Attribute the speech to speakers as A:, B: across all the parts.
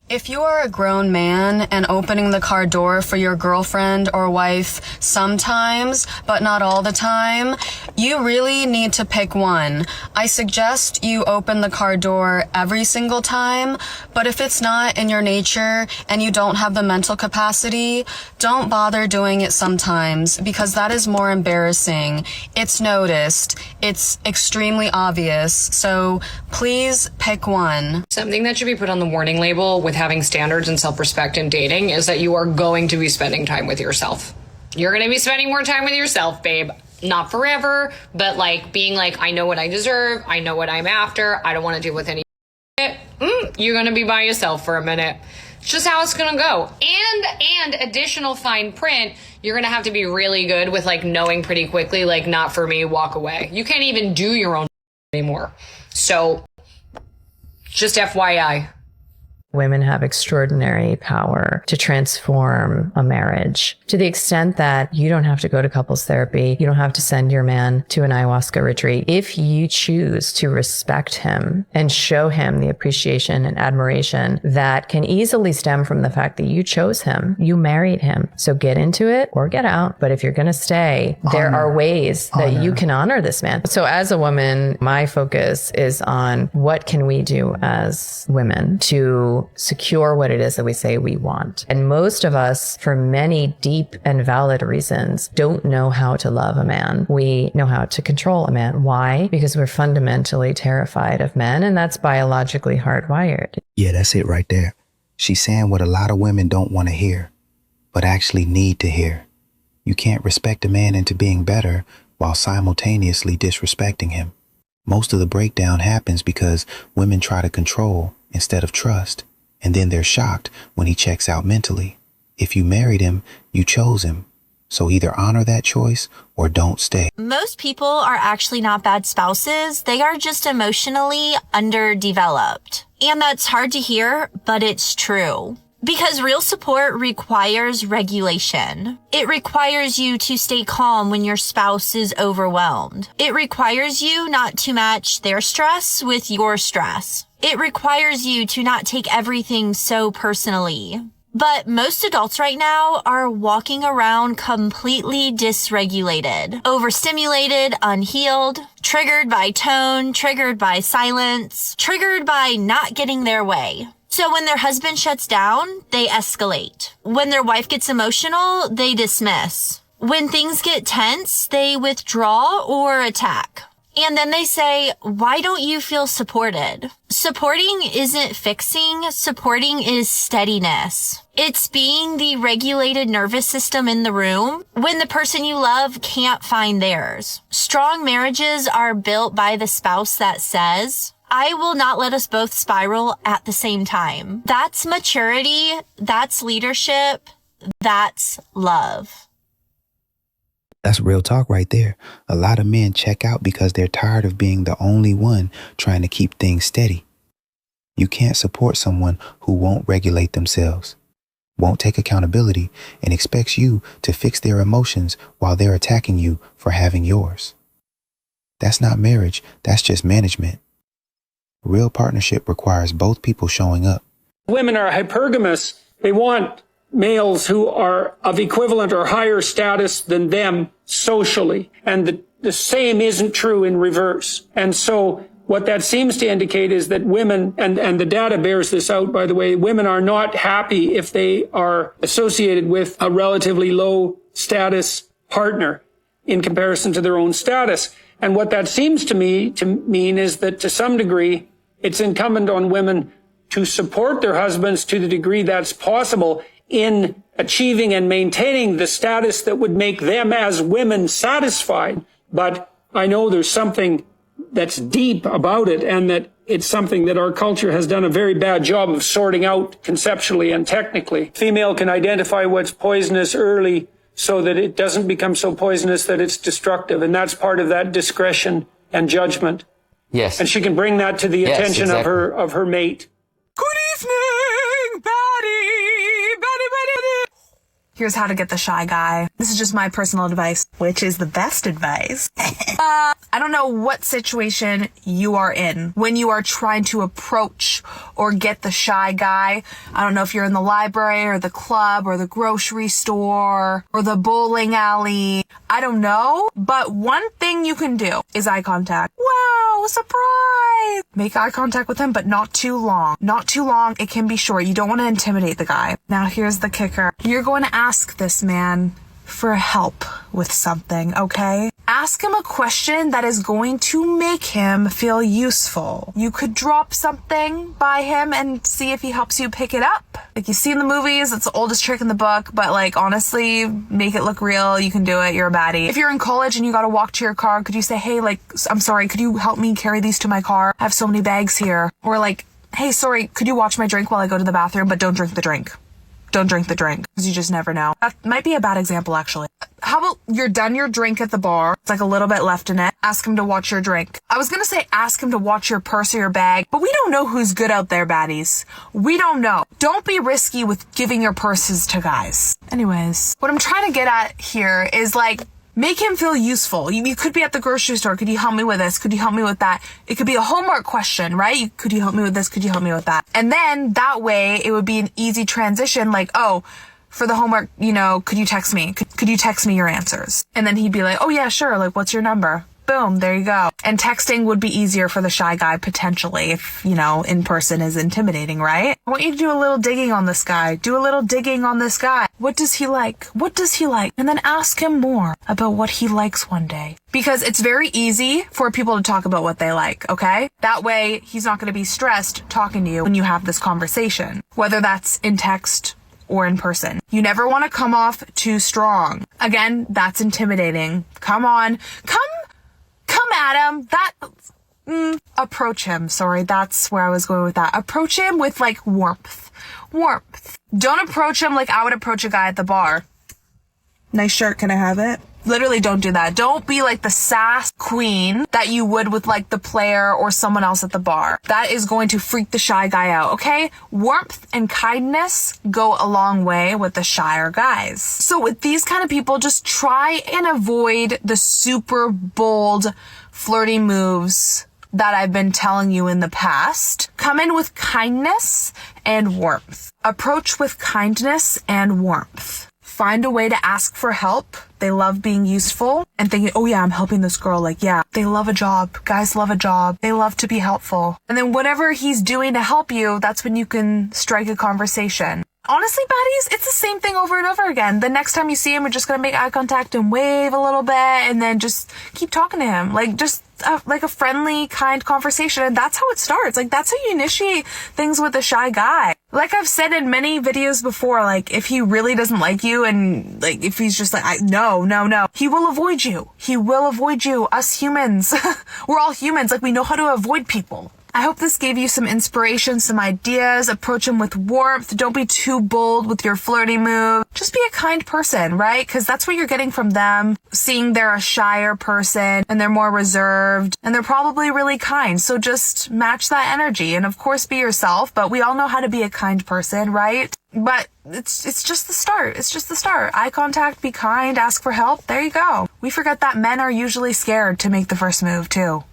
A: If you are a grown man and opening the car door for your girlfriend or wife sometimes, but not all the time, you really need to pick one. I suggest you open the car door every single time, but if it's not in your nature and you don't have the mental capacity, don't bother doing it sometimes because that is more embarrassing. It's noticed. It's extremely obvious. So please pick one.
B: Something that should be put on the warning label with having standards and self-respect in dating is that you are going to be spending time with yourself. You're going to be spending more time with yourself, babe. Not forever, but like being like, I know what I deserve. I know what I'm after. I don't want to deal with any shit. You're going to be by yourself for a minute. It's just how it's going to go. And additional fine print, you're going to have to be really good with like knowing pretty quickly, like not for me, walk away. You can't even do your own anymore. So just FYI.
C: Women have extraordinary power to transform a marriage to the extent that you don't have to go to couples therapy. You don't have to send your man to an ayahuasca retreat. If you choose to respect him and show him the appreciation and admiration that can easily stem from the fact that you chose him, you married him. So get into it or get out. But if you're going to stay, there are ways that you can honor this man. So as a woman, my focus is on what can we do as women to secure what it is that we say we want. And most of us, for many deep and valid reasons, don't know how to love a man. We know how to control a man. Why? Because we're fundamentally terrified of men, and that's biologically hardwired.
D: Yeah, that's it right there. She's saying what a lot of women don't want to hear, but actually need to hear. You can't respect a man into being better while simultaneously disrespecting him. Most of the breakdown happens because women try to control instead of trust. And then they're shocked when he checks out mentally. If you married him, you chose him. So either honor that choice or don't stay.
E: Most people are actually not bad spouses. They are just emotionally underdeveloped. And that's hard to hear, but it's true. Because real support requires regulation. It requires you to stay calm when your spouse is overwhelmed. It requires you not to match their stress with your stress. It requires you to not take everything so personally. But most adults right now are walking around completely dysregulated, overstimulated, unhealed, triggered by tone, triggered by silence, triggered by not getting their way. So when their husband shuts down, they escalate. When their wife gets emotional, they dismiss. When things get tense, they withdraw or attack. And then they say, why don't you feel supported? Supporting isn't fixing. Supporting is steadiness. It's being the regulated nervous system in the room when the person you love can't find theirs. Strong marriages are built by the spouse that says, I will not let us both spiral at the same time. That's maturity. That's leadership. That's love.
D: That's real talk right there. A lot of men check out because they're tired of being the only one trying to keep things steady. You can't support someone who won't regulate themselves, won't take accountability, and expects you to fix their emotions while they're attacking you for having yours. That's not marriage. That's just management. Real partnership requires both people showing up.
F: Women are hypergamous. They want males who are of equivalent or higher status than them socially. And the same isn't true in reverse. And so what that seems to indicate is that women, and the data bears this out, by the way, women are not happy if they are associated with a relatively low status partner in comparison to their own status. And what that seems to me to mean is that to some degree, it's incumbent on women to support their husbands to the degree that's possible in achieving and maintaining the status that would make them as women satisfied. But I know there's something that's deep about it, and that it's something that our culture has done a very bad job of sorting out conceptually and technically. Female can identify what's poisonous early so that it doesn't become so poisonous that it's destructive. And that's part of that discretion and judgment.
G: Yes.
F: And she can bring that to the attention
G: exactly.
F: of her mate.
H: Good evening, Betty. Here's how to get the shy guy. This is just my personal advice, which is the best advice. I don't know what situation you are in when you are trying to approach or get the shy guy. I don't know if you're in the library or the club or the grocery store or the bowling alley. I don't know. But one thing you can do is eye contact. Wow, surprise! Make eye contact with him, but not too long. Not too long. It can be short. You don't want to intimidate the guy. Now here's the kicker. You're going to ask this man for help with something, okay? Ask him a question that is going to make him feel useful. You could drop something by him and see if he helps you pick it up. Like you see in the movies, it's the oldest trick in the book, but like honestly, make it look real. You can do it. You're a baddie. If you're in college and you gotta walk to your car, could you say, hey, like, I'm sorry, could you help me carry these to my car? I have so many bags here. Or like, hey, sorry, could you watch my drink while I go to the bathroom, but don't drink the drink. Don't drink the drink, because you just never know. That might be a bad example, actually. How about you're done your drink at the bar? It's like a little bit left in it. Ask him to watch your drink. I was gonna say ask him to watch your purse or your bag, but we don't know who's good out there, baddies. We don't know. Don't be risky with giving your purses to guys. Anyways, what I'm trying to get at here is like, make him feel useful. You could be at the grocery store. Could you help me with this? Could you help me with that? It could be a homework question, right? Could you help me with this? Could you help me with that? And then that way it would be an easy transition. Like, oh, for the homework, could you text me? Could you text me your answers? And then he'd be like, oh yeah, sure. Like, what's your number? Boom, there you go. And texting would be easier for the shy guy potentially if, in person is intimidating, right? I want you to do a little digging on this guy. Do a little digging on this guy. What does he like? What does he like? And then ask him more about what he likes one day. Because it's very easy for people to talk about what they like, okay? That way, he's not going to be stressed talking to you when you have this conversation, whether that's in text or in person. You never want to come off too strong. Again, that's intimidating. Come on. Come at him. Approach him. Sorry, that's where I was going with that. Approach him with like warmth. Don't approach him like I would approach a guy at the bar. Nice shirt, can I have it? Literally don't do that. Don't be like the sass queen that you would with like the player or someone else at the bar. That is going to freak the shy guy out, okay? Warmth and kindness go a long way with the shyer guys. So with these kind of people, just try and avoid the super bold, flirty moves that I've been telling you in the past. Come in with kindness and warmth. Approach with kindness and warmth. Find a way to ask for help. They love being useful and thinking, oh yeah, I'm helping this girl. Like, yeah, they love a job. Guys love a job. They love to be helpful. And then whatever he's doing to help you, that's when you can strike a conversation. Honestly, baddies, it's the same thing over and over again. The next time you see him, we're just going to make eye contact and wave a little bit and then just keep talking to him. Like, just like a friendly, kind conversation. And that's how it starts. Like, that's how you initiate things with a shy guy. Like I've said in many videos before, like, if he really doesn't like you and, like, if he's just like, no, he will avoid you. He will avoid you. Us humans. We're all humans. Like, we know how to avoid people. I hope this gave you some inspiration, some ideas. Approach them with warmth. Don't be too bold with your flirty move. Just be a kind person, right? Because that's what you're getting from them. Seeing they're a shyer person and they're more reserved and they're probably really kind. So just match that energy and of course be yourself. But we all know how to be a kind person, right? But it's just the start. It's just the start. Eye contact, be kind, ask for help. There you go. We forget that men are usually scared to make the first move too.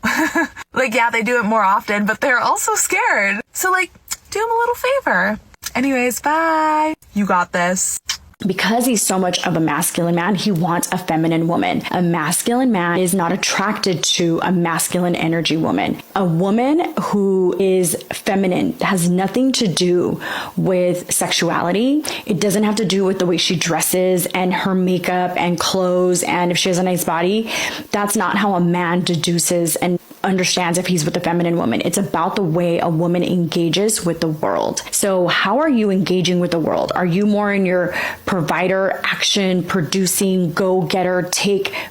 H: Like, yeah, they do it more often, but they're also scared. So like, do them a little favor. Anyways, bye. You got this.
G: Because he's so much of a masculine man, he wants a feminine woman. A masculine man is not attracted to a masculine energy woman. A woman who is feminine has nothing to do with sexuality. It doesn't have to do with the way she dresses and her makeup and clothes and if she has a nice body. That's not how a man deduces and understands if he's with a feminine woman. It's about the way a woman engages with the world. So how are you engaging with the world? Are you more in your provider, action, producing, go-getter,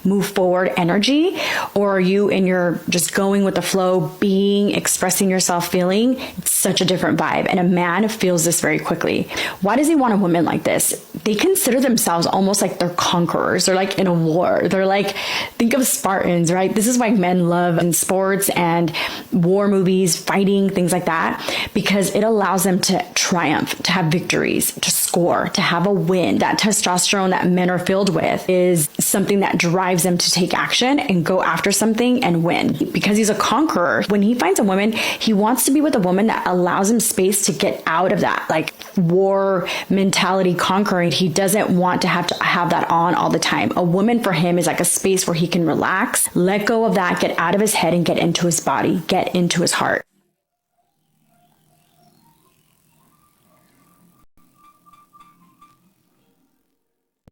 G: move forward energy? Or are you in your just going with the flow, being, expressing yourself, feeling? It's such a different vibe. And a man feels this very quickly. Why does he want a woman like this? They consider themselves almost like they're conquerors. They're like in a war. They're like, think of Spartans, right? This is why men love in sports sports and war movies, fighting, things like that, because it allows them to triumph, to have victories, to score, to have a win. That testosterone that men are filled with is something that drives them to take action and go after something and win. Because he's a conqueror. When he finds a woman, he wants to be with a woman that allows him space to get out of that like war mentality conquering. He doesn't want to have that on all the time. A woman for him is like a space where he can relax, let go of that, get out of his head and get into his body, get into his heart.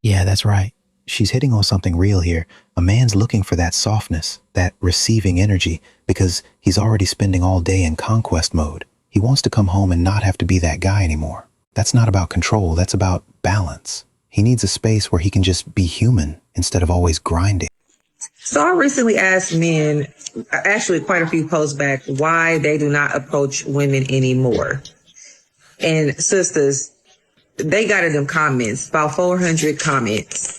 D: Yeah, that's right. She's hitting on something real here. A man's looking for that softness, that receiving energy, because he's already spending all day in conquest mode. He wants to come home and not have to be that guy anymore. That's not about control. That's about balance. He needs a space where he can just be human instead of always grinding.
I: So I recently asked men, actually quite a few posts back, why they do not approach women anymore. And sisters, they got in them comments, about 400 comments.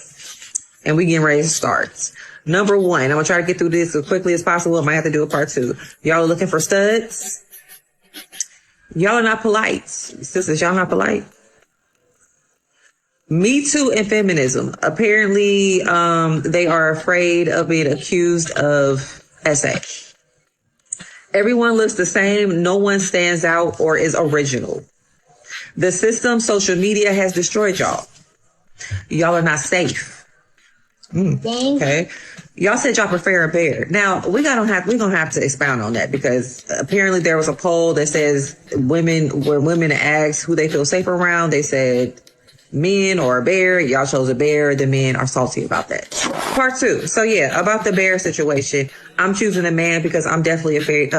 I: And we getting ready to start. Number one, I'm going to try to get through this as quickly as possible. I might have to do a part 2. Y'all are looking for studs? Y'all are not polite. Sisters, y'all not polite. Me Too and feminism. Apparently, they are afraid of being accused of SA. Everyone looks the same. No one stands out or is original. The system, social media, has destroyed y'all. Y'all are not safe. Okay. Y'all said y'all prefer a bear. Now we're gonna have to expound on that, because apparently there was a poll that says women asked who they feel safer around, they said men or a bear. Y'all chose a bear. The men are salty about that. Part 2. So yeah, about the bear situation, I'm choosing a man because I'm definitely afraid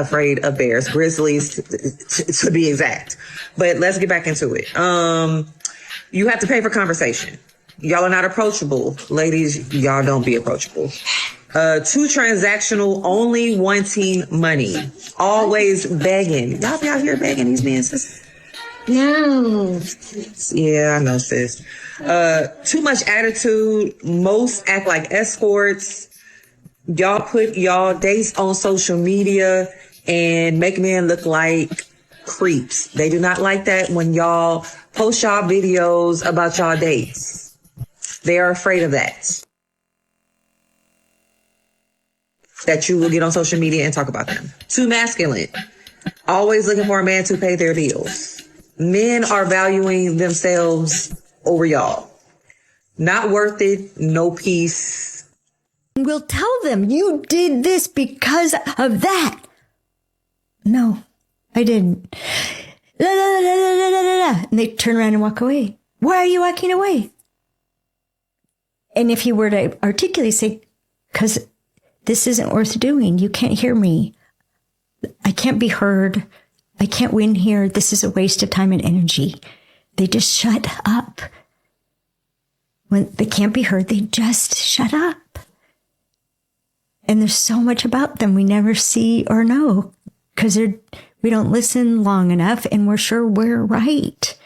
I: of bears, grizzlies to be exact. But let's get back into it. You have to pay for conversation. Y'all are not approachable. Ladies, y'all don't be approachable. Too transactional, only wanting money. Always begging. Y'all be out here begging these men, sis? No. Yeah, I know, sis. Too much attitude. Most act like escorts. Y'all put y'all dates on social media and make men look like creeps. They do not like that when y'all post y'all videos about y'all dates. They are afraid of that you will get on social media and talk about them. Too masculine. Always looking for a man to pay their bills. Men are valuing themselves over y'all. Not worth it. No peace.
J: We'll tell them you did this because of that. No, I didn't. La, la, la, la, la, la, la, la. And they turn around and walk away. Why are you walking away? And if he were to articulate, say, because this isn't worth doing. You can't hear me. I can't be heard. I can't win here. This is a waste of time and energy. They just shut up. When they can't be heard, they just shut up. And there's so much about them we never see or know because we don't listen long enough and we're sure we're right.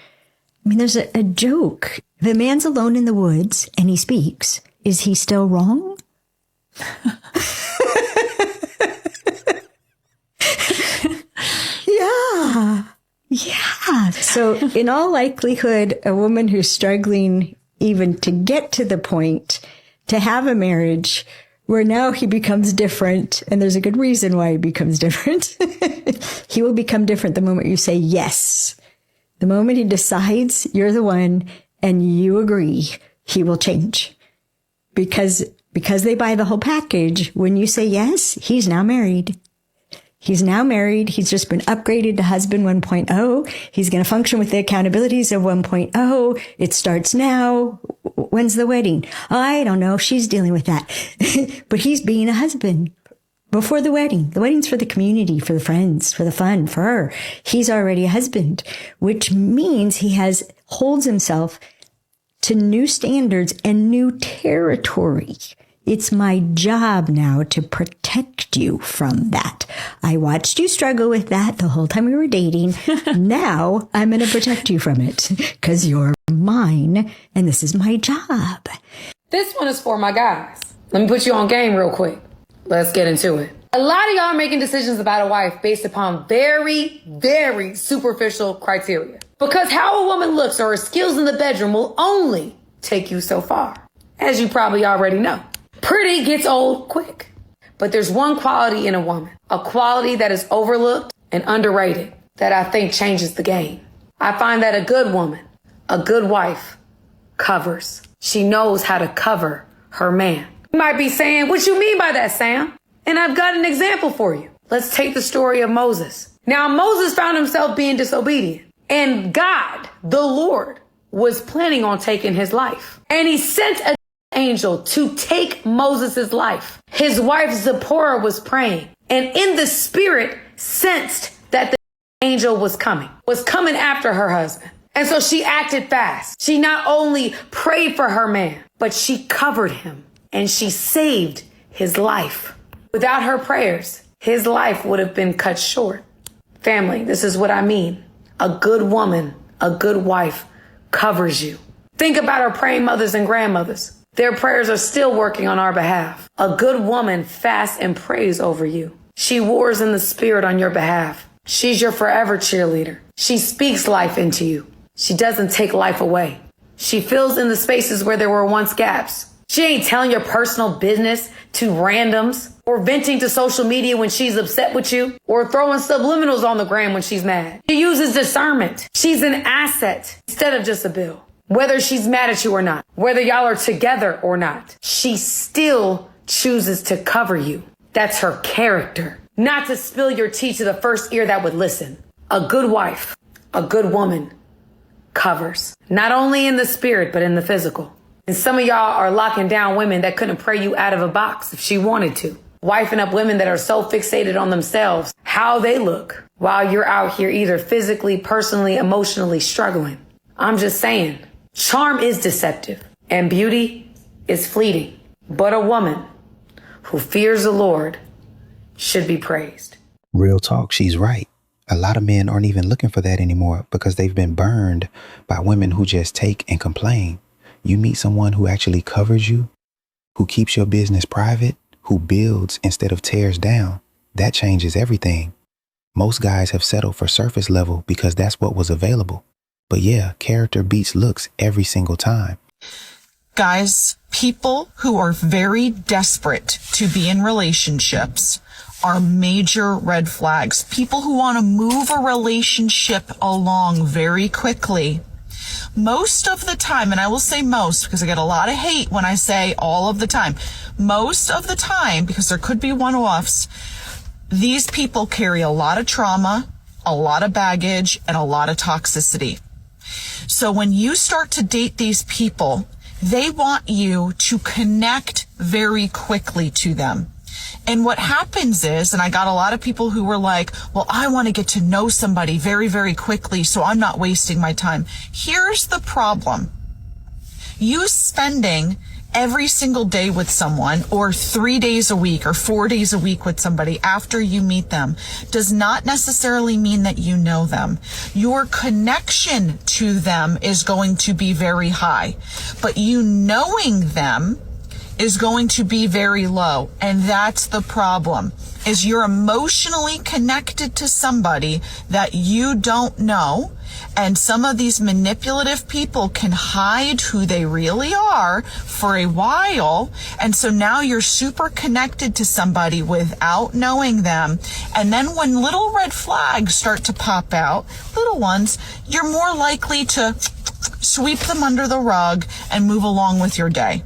J: I mean, there's a joke. If a man's alone in the woods and he speaks, is he still wrong? Yeah. So in all likelihood, a woman who's struggling even to get to the point to have a marriage where now he becomes different, and there's a good reason why he becomes different. He will become different the moment you say yes. The moment he decides you're the one and you agree, he will change. Because they buy the whole package, when you say yes, he's now married. He's now married. He's just been upgraded to husband 1.0. He's going to function with the accountabilities of 1.0. It starts now. When's the wedding? I don't know. She's dealing with that. But he's being a husband before the wedding. The wedding's for the community, for the friends, for the fun, for her. He's already a husband, which means he holds himself to new standards and new territory. It's my job now to protect you from that. I watched you struggle with that the whole time we were dating. Now I'm going to protect you from it because you're mine and this is my job.
K: This one is for my guys. Let me put you on game real quick. Let's get into it. A lot of y'all are making decisions about a wife based upon very, very superficial criteria. Because how a woman looks or her skills in the bedroom will only take you so far. As you probably already know. Pretty gets old quick. But there's one quality in a woman. A quality that is overlooked and underrated that I think changes the game. I find that a good woman, a good wife, covers. She knows how to cover her man. You might be saying, what you mean by that, Sam? And I've got an example for you. Let's take the story of Moses. Now, Moses found himself being disobedient. And God, the Lord, was planning on taking his life. And he sent an angel to take Moses' life. His wife Zipporah was praying. And in the spirit sensed that the angel was coming after her husband. And so she acted fast. She not only prayed for her man, but she covered him and she saved his life. Without her prayers, his life would have been cut short. Family, this is what I mean. A good woman, a good wife covers you. Think about our praying mothers and grandmothers. Their prayers are still working on our behalf. A good woman fasts and prays over you. She wars in the spirit on your behalf. She's your forever cheerleader. She speaks life into you. She doesn't take life away. She fills in the spaces where there were once gaps. She ain't telling your personal business to randoms or venting to social media when she's upset with you or throwing subliminals on the gram when she's mad. She uses discernment. She's an asset instead of just a bill. Whether she's mad at you or not, whether y'all are together or not, she still chooses to cover you. That's her character. Not to spill your tea to the first ear that would listen. A good wife, a good woman covers. Not only in the spirit, but in the physical. And some of y'all are locking down women that couldn't pray you out of a box if she wanted to. Wifing up women that are so fixated on themselves, how they look, while you're out here either physically, personally, emotionally struggling. I'm just saying, charm is deceptive and beauty is fleeting. But a woman who fears the Lord should be praised.
D: Real talk, she's right. A lot of men aren't even looking for that anymore because they've been burned by women who just take and complain. You meet someone who actually covers you, who keeps your business private, who builds instead of tears down. That changes everything. Most guys have settled for surface level because that's what was available. But yeah, character beats looks every single time.
L: Guys, people who are very desperate to be in relationships are major red flags. People who want to move a relationship along very quickly. Most of the time, and I will say most because I get a lot of hate when I say all of the time. Most of the time, because there could be one-offs, these people carry a lot of trauma, a lot of baggage, and a lot of toxicity. So when you start to date these people, they want you to connect very quickly to them. And what happens is, and I got a lot of people who were like, well, I want to get to know somebody very, very quickly, so I'm not wasting my time. Here's the problem. You spending every single day with someone, or 3 days a week, or 4 days a week with somebody after you meet them, does not necessarily mean that you know them. Your connection to them is going to be very high, but you knowing them is going to be very low. And that's the problem, is you're emotionally connected to somebody that you don't know. And some of these manipulative people can hide who they really are for a while. And so now you're super connected to somebody without knowing them. And then when little red flags start to pop out, little ones, you're more likely to sweep them under the rug and move along with your day.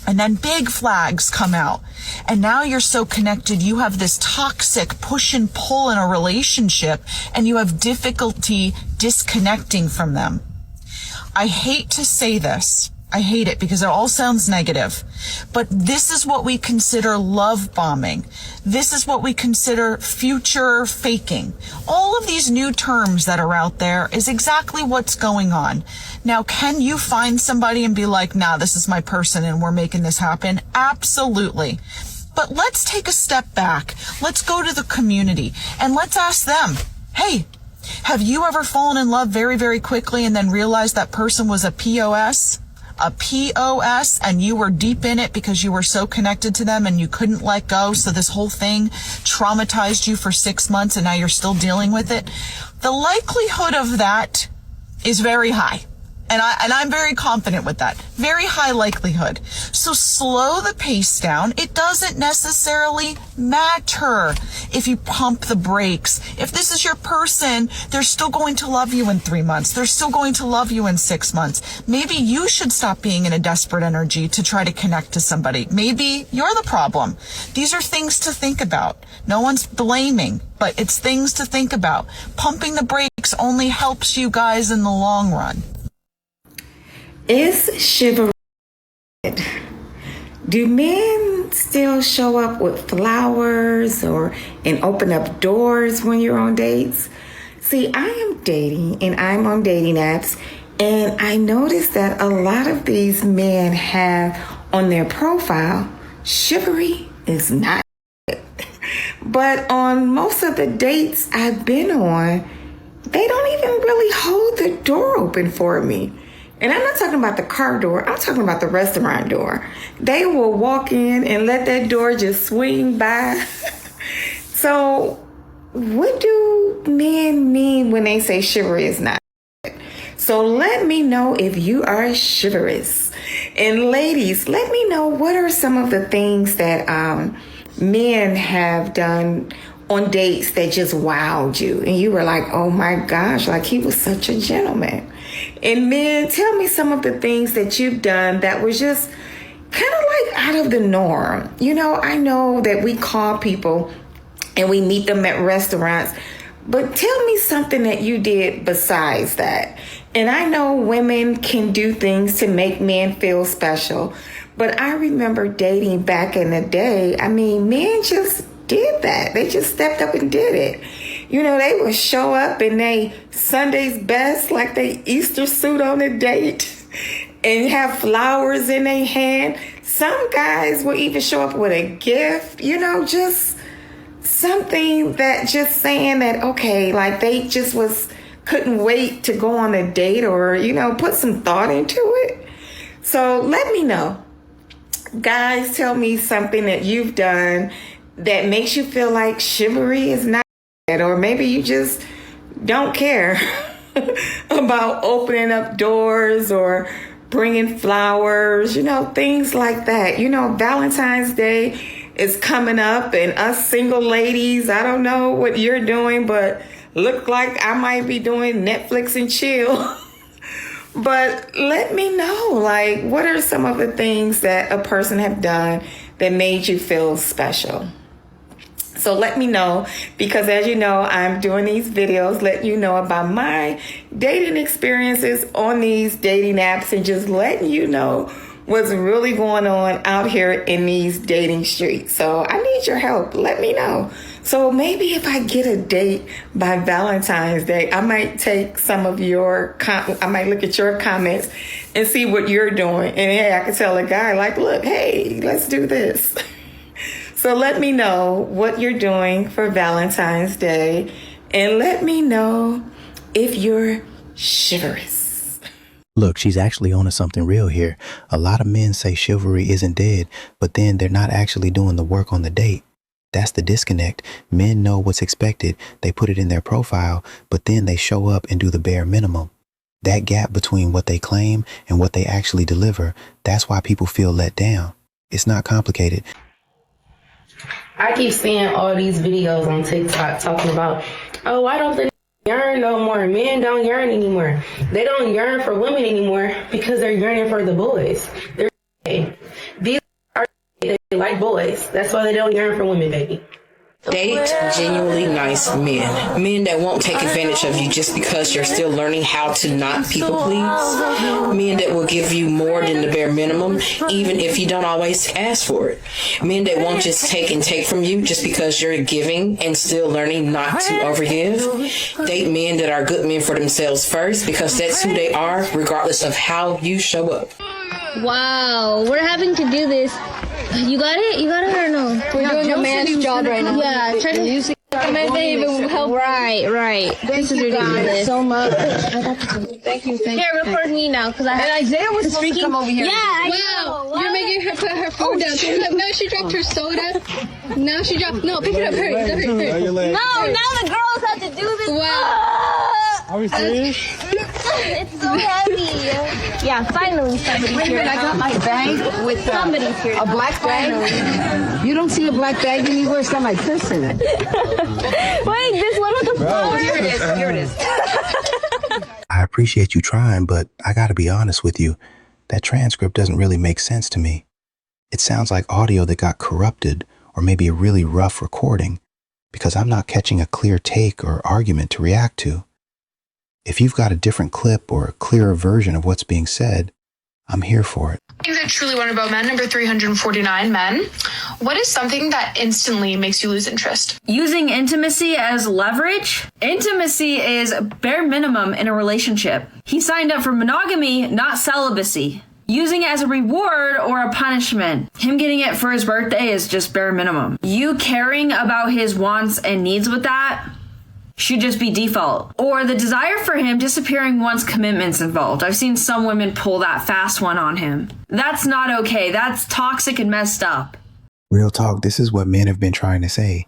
L: And then big flags come out. And now you're so connected, you have this toxic push and pull in a relationship, and you have difficulty disconnecting from them. I hate to say this. I hate it because it all sounds negative. But this is what we consider love bombing. This is what we consider future faking. All of these new terms that are out there is exactly what's going on. Now, can you find somebody and be like, nah, this is my person and we're making this happen? Absolutely. But let's take a step back. Let's go to the community and let's ask them, hey, have you ever fallen in love very, very quickly and then realized that person was a POS? a POS and you were deep in it because you were so connected to them and you couldn't let go, so this whole thing traumatized you for 6 months and now you're still dealing with it, the likelihood of that is very high. And I'm very confident with that. Very high likelihood. So slow the pace down. It doesn't necessarily matter if you pump the brakes. If this is your person, they're still going to love you in 3 months. They're still going to love you in 6 months. Maybe you should stop being in a desperate energy to try to connect to somebody. Maybe you're the problem. These are things to think about. No one's blaming, but it's things to think about. Pumping the brakes only helps you guys in the long run.
M: Is chivalry dead? Do men still show up with flowers and open up doors when you're on dates? See, I am dating and I'm on dating apps, and I noticed that a lot of these men have on their profile, chivalry is not dead. But on most of the dates I've been on, they don't even really hold the door open for me. And I'm not talking about the car door. I'm talking about the restaurant door. They will walk in and let that door just swing by. So what do men mean when they say chivalry is not? So let me know if you are chivalrous. And ladies, let me know what are some of the things that men have done on dates that just wowed you. And you were like, oh my gosh, like he was such a gentleman. And men, tell me some of the things that you've done that was just kind of like out of the norm. You know, I know that we call people and we meet them at restaurants, but tell me something that you did besides that. And I know women can do things to make men feel special, but I remember dating back in the day. I mean, men just did that. They just stepped up and did it. You know, they would show up in they Sunday's best, like they Easter suit on a date, and have flowers in their hand. Some guys will even show up with a gift, you know, just something that just saying that, okay, like they just couldn't wait to go on a date, or, you know, put some thought into it. So let me know. Guys, tell me something that you've done that makes you feel like chivalry is not, or maybe you just don't care about opening up doors or bringing flowers, you know, things like that. You know, Valentine's Day is coming up, and us single ladies, I don't know what you're doing, but look like I might be doing Netflix and chill. But let me know, like, what are some of the things that a person have done that made you feel special? So let me know, because as you know, I'm doing these videos letting you know about my dating experiences on these dating apps and just letting you know what's really going on out here in these dating streets. So I need your help. Let me know. So maybe if I get a date by Valentine's Day, I might take some of I might look at your comments and see what you're doing. And hey, I can tell a guy like, look, hey, let's do this. So let me know what you're doing for Valentine's Day, and let me know if you're chivalrous.
D: Look, she's actually onto something real here. A lot of men say chivalry isn't dead, but then they're not actually doing the work on the date. That's the disconnect. Men know what's expected. They put it in their profile, but then they show up and do the bare minimum. That gap between what they claim and what they actually deliver, that's why people feel let down. It's not complicated.
N: I keep seeing all these videos on TikTok talking about, oh, why don't they yearn no more? Men don't yearn anymore. They don't yearn for women anymore because they're yearning for the boys. These are they like boys. That's why they don't yearn for women, baby.
O: Date genuinely nice men. Men that won't take advantage of you just because you're still learning how to not people please. Men that will give you more than the bare minimum, even if you don't always ask for it. Men that won't just take from you just because you're giving and still learning not to overgive. Date men that are good men for themselves first, because that's who they are, regardless of how you show up.
P: Wow, we're having to do this. You got it? You got it or no?
Q: We're doing a man's job right now.
P: Yeah, try to use it. recommend to even help. Right. This is ridiculous.
Q: So much.
P: Thank you. Here, record me now, because and Isaiah was supposed to come over here. Yeah, wow. You're making her put her food down. No, she dropped her soda. Now she dropped. No, pick it up. Hurry. No, now the girls have to do this. Wow.
Q: Are we serious?
P: It's so heavy. Yeah, finally somebody's here. Wait a minute, I got my bag with somebody's here.
Q: A black bag? You don't see a black bag anywhere. It's got my purse in it.
P: Wait, this one with the phone.
H: Here it is.
D: I appreciate you trying, but I gotta be honest with you. That transcript doesn't really make sense to me. It sounds like audio that got corrupted, or maybe a really rough recording, because I'm not catching a clear take or argument to react to. If you've got a different clip or a clearer version of what's being said, I'm here for it.
R: Thing that truly won about men, number 349, men. What is something that instantly makes you lose interest?
S: Using intimacy as leverage? Intimacy is bare minimum in a relationship. He signed up for monogamy, not celibacy. Using it as a reward or a punishment. Him getting it for his birthday is just bare minimum. You caring about his wants and needs with that should just be default. Or the desire for him disappearing once commitment's involved. I've seen some women pull that fast one on him. That's not okay. That's toxic and messed up.
D: Real talk, this is what men have been trying to say.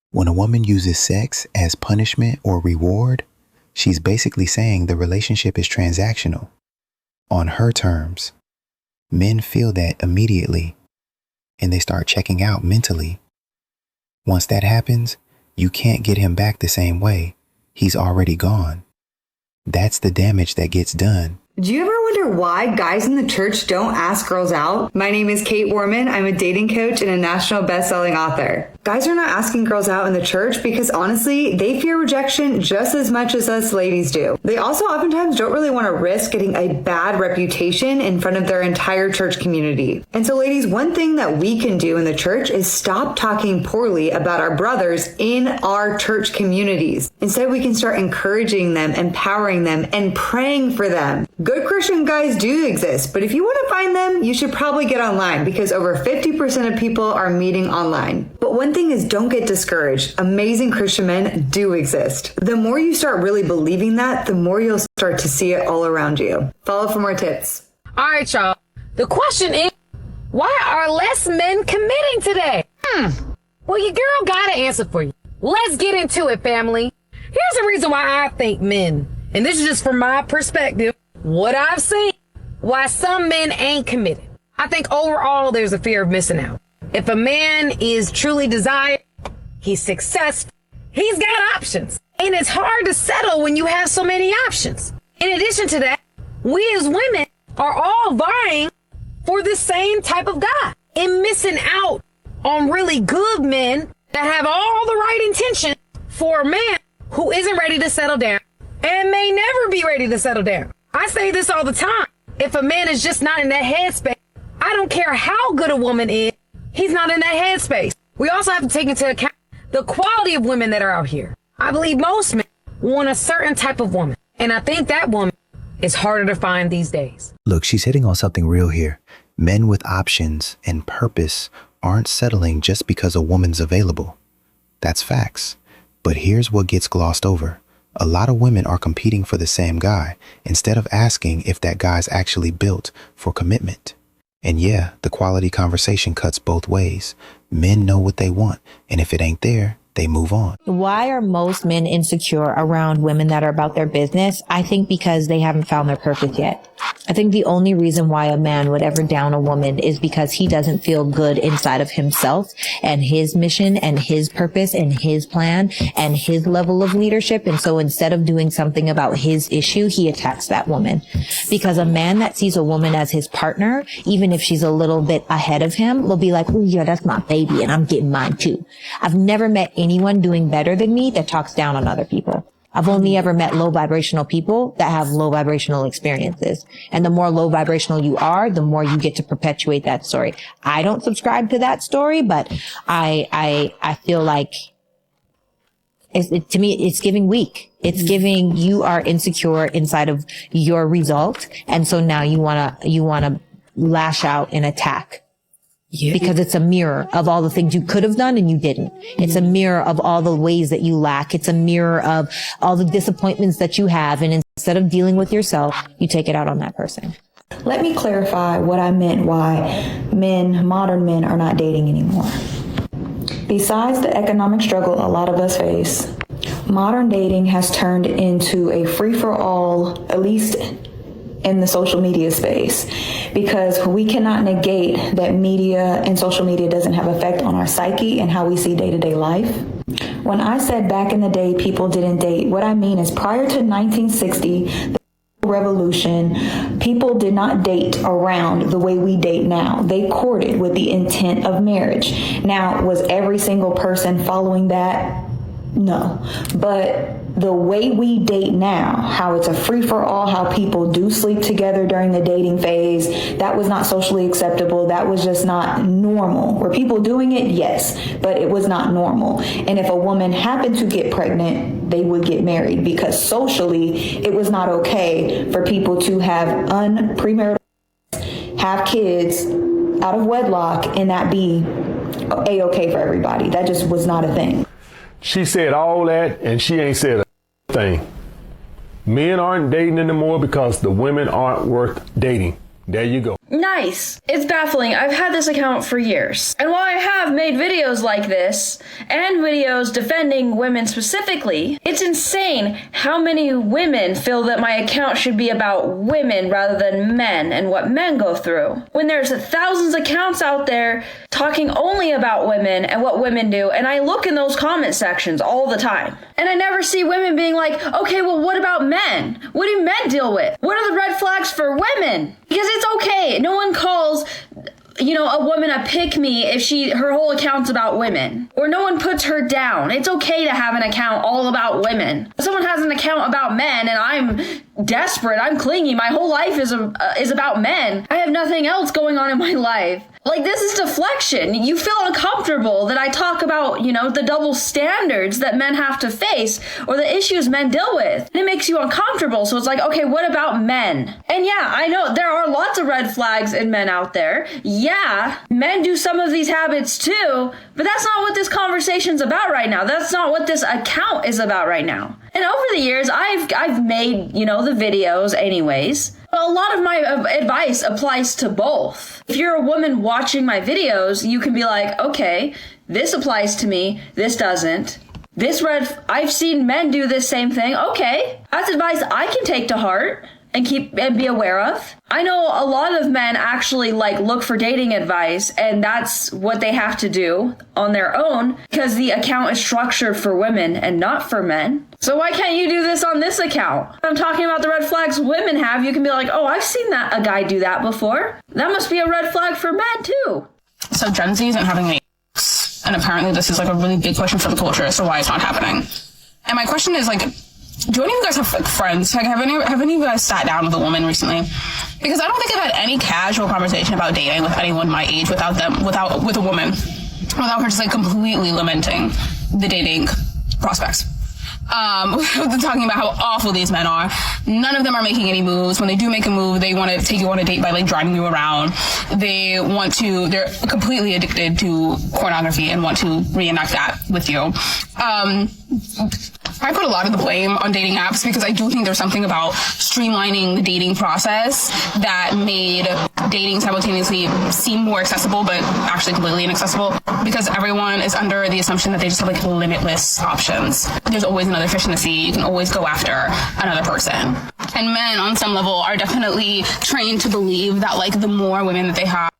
D: When a woman uses sex as punishment or reward, she's basically saying the relationship is transactional, on her terms. Men feel that immediately, and they start checking out mentally. Once that happens, you can't get him back the same way. He's already gone. That's the damage that gets done.
T: Do you ever wonder why guys in the church don't ask girls out? My name is Kate Warman. I'm a dating coach and a national best-selling author. Guys are not asking girls out in the church because honestly, they fear rejection just as much as us ladies do. They also oftentimes don't really want to risk getting a bad reputation in front of their entire church community. And so ladies, one thing that we can do in the church is stop talking poorly about our brothers in our church communities. Instead, we can start encouraging them, empowering them, and praying for them. Good Christian guys do exist, but if you want to find them, you should probably get online because over 50% of people are meeting online. But one thing is, don't get discouraged. Amazing Christian men do exist. The more you start really believing that, the more you'll start to see it all around you. Follow for more tips.
K: All right, y'all. The question is, why are less men committing today? Well, your girl got an answer for you. Let's get into it, family. Here's the reason why I think men, and this is just from my perspective, what I've seen, why some men ain't committed. I think overall there's a fear of missing out. If a man is truly desired, he's successful, he's got options. And it's hard to settle when you have so many options. In addition to that, we as women are all vying for the same type of guy and missing out on really good men that have all the right intention for a man who isn't ready to settle down and may never be ready to settle down. I say this all the time. If a man is just not in that headspace, I don't care how good a woman is, he's not in that headspace. We also have to take into account the quality of women that are out here. I believe most men want a certain type of woman, and I think that woman is harder to find these days.
D: Look, she's hitting on something real here. Men with options and purpose aren't settling just because a woman's available. That's facts. But here's what gets glossed over. A lot of women are competing for the same guy instead of asking if that guy's actually built for commitment. And yeah, the quality conversation cuts both ways. Men know what they want, and if it ain't there, they move on.
U: Why are most men insecure around women that are about their business? I think because they haven't found their purpose yet. I think the only reason why a man would ever down a woman is because he doesn't feel good inside of himself and his mission and his purpose and his plan and his level of leadership. And so instead of doing something about his issue, he attacks that woman. Because a man that sees a woman as his partner, even if she's a little bit ahead of him, will be like, oh yeah, that's my baby and I'm getting mine too. I've never met anyone doing better than me that talks down on other people. I've only ever met low vibrational people that have low vibrational experiences. And the more low vibrational you are, the more you get to perpetuate that story. I don't subscribe to that story, but I feel like to me, it's giving weak. It's giving you are insecure inside of your result. And so now you want to lash out and attack because it's a mirror of all the things you could have done and you didn't. It's a mirror of all the ways that you lack. It's a mirror of all the disappointments that you have. And instead of dealing with yourself, you take it out on that person.
T: Let me clarify what I meant why modern men are not dating anymore. Besides the economic struggle a lot of us face, modern dating has turned into a free-for-all, at least in the social media space, because we cannot negate that media and social media doesn't have effect on our psyche and how we see day-to-day life. When I said back in the day people didn't date, what I mean is prior to 1960, the revolution, people did not date around the way we date now. They courted with the intent of marriage. Now, was every single person following that? No. But the way we date now, how it's a free-for-all, how people do sleep together during the dating phase, that was not socially acceptable. That was just not normal. Were people doing it? Yes, but it was not normal. And if a woman happened to get pregnant, they would get married, because socially it was not okay for people to have premarital, have kids out of wedlock, and that be a-okay for everybody. That just was not a thing.
A: She said all that, and she ain't said a thing. Men aren't dating anymore because the women aren't worth dating. There you go.
S: Nice. It's baffling. I've had this account for years. And while I have made videos like this, and videos defending women specifically, it's insane how many women feel that my account should be about women rather than men and what men go through. When there's thousands of accounts out there talking only about women and what women do, and I look in those comment sections all the time. And I never see women being like, okay, well, what about men? What do men deal with? What are the red flags for women? Because it's okay. No one calls, a woman a pick-me if her whole account's about women. Or no one puts her down. It's okay to have an account all about women. If someone has an account about men and I'm desperate, I'm clingy, my whole life is about men, I have nothing else going on in my life. Like, this is deflection. You feel uncomfortable that I talk about, the double standards that men have to face or the issues men deal with. And it makes you uncomfortable. So it's like, okay, what about men? And yeah, I know there are lots of red flags in men out there. Yeah, men do some of these habits too, but that's not what this conversation's about right now. That's not what this account is about right now. And over the years, I've made, the videos anyways. But a lot of my advice applies to both. If you're a woman watching my videos, you can be like, okay, this applies to me, this doesn't. I've seen men do this same thing. Okay, that's advice I can take to heart and be aware of. I know a lot of men actually look for dating advice, and that's what they have to do on their own because the account is structured for women and not for men. So why can't you do this on this account? If I'm talking about the red flags women have, you can be like, oh, I've seen a guy do that before. That must be a red flag for men too.
R: So Gen Z isn't having any, and apparently this is a really big question for the culture as to why it's not happening. And my question is do any of you guys have friends? Have any of you guys sat down with a woman recently? Because I don't think I've had any casual conversation about dating with anyone my age with a woman, without her just completely lamenting the dating prospects. Talking about how awful these men are. None of them are making any moves. When they do make a move, they want to take you on a date by driving you around. They're completely addicted to pornography and want to reenact that with you. I put a lot of the blame on dating apps because I do think there's something about streamlining the dating process that made dating simultaneously seem more accessible, but actually completely inaccessible because everyone is under the assumption that they just have limitless options. There's always another fish in the sea. You can always go after another person. And men on some level are definitely trained to believe that the more women that they have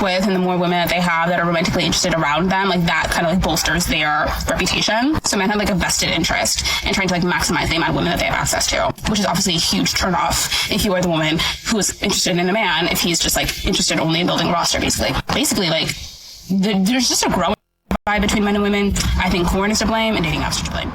R: with and the more women that they have that are romantically interested around them, that kind of bolsters their reputation. So men have a vested interest in trying to maximize the amount of women that they have access to, which is obviously a huge turnoff if you are the woman who is interested in a man, if he's just interested only in building a roster, basically there's just a growing divide between men and women. I think porn is to blame and dating apps are to blame.